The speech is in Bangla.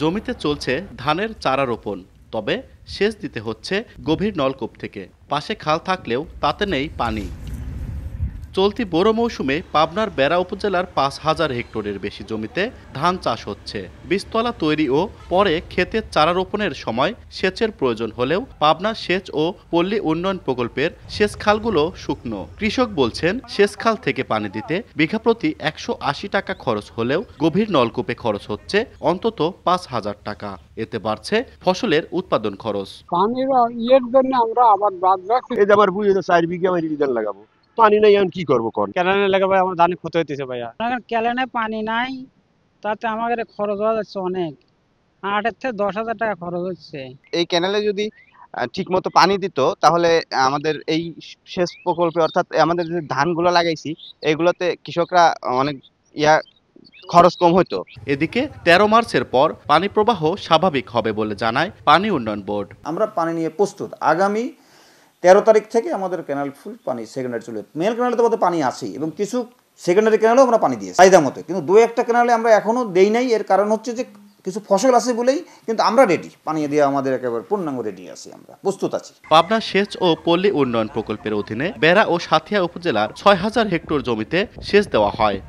জমিতে চলছে ধানের চারা রোপণ, তবে সেচ দিতে হচ্ছে গভীর নলকূপ থেকে। পাশে খাল থাকলেও তাতে নেই পানি। চলতি বোরো মৌসুমে পাবনার বেড়া উপজেলার ৫,০০০ হেক্টরের বেশি জমিতে ধান চাষ হচ্ছে। বীজতলা তৈরি ও পরে ক্ষেতের চারা রোপণের সময় সেচের প্রয়োজন হলেও পাবনা সেচ ও পল্লী উন্নয়ন প্রকল্পের সেচ খালগুলো শুকনো। কৃষক বলছেন, সেচ খাল থেকে পানি দিতে বিঘা প্রতি ১৮০ টাকা খরচ হলেও গভীর নলকূপে খরচ হচ্ছে অন্তত ৫,০০০ টাকা। এতে বাড়ছে ফসলের উৎপাদন খরচ। পানির ইয়ের জন্য আমরা আবার বাদ রাখছি। এই যে আমার বুঝে 4 বিঘা আমি ধান লাগাবো, পানি নাই, এখন কি করবো? কোন ক্যানেলে লাগাবে আমার ধানে ক্ষতি হইতেছে ভাইয়া। ক্যানেলে পানি নাই, তাতে আমাদের খরচ হয়ে যাচ্ছে অনেক, ৮ থেকে ১০,০০০ টাকা খরচ হচ্ছে। এই ক্যানেলে যদি ঠিক মতো পানি দিত তাহলে আমাদের এই সেচ প্রকল্পে অর্থাৎ আমাদের যে ধানগুলো লাগাইছি এগুলোতে কৃষকরা অনেক খরচ কম হতো। এদিকে ১৩ মার্চের পর পানি প্রবাহ স্বাভাবিক হবে বলে জানায় পানি উন্নয়ন বোর্ড। আমরা পানি নিয়ে প্রস্তুত। আগামী ১৩ তারিখ থেকে আমাদের ক্যানাল ফুল পানি সেকেন্ডারি চলে। মেন ক্যানালে তো পানি আছেই এবং কিছু সেকেন্ডারি ক্যানালেও আমরা পানি দিয়েছি চাহিদা মতো, কিন্তু দু একটা ক্যানালে আমরা এখনও দেই নাই। এর কারণ হচ্ছে যে কিছু ফসল আছে বলেই, কিন্তু আমরা রেডি, পানি দিয়ে আমাদের একেবারে পূর্ণাঙ্গ রেডি আছি, আমরা প্রস্তুত আছি। পাবনা সেচ ও পল্লী উন্নয়ন প্রকল্পের অধীনে বেড়া ও সাঁথিয়া উপজেলার ৬,০০০ হেক্টর জমিতে সেচ দেওয়া হয়।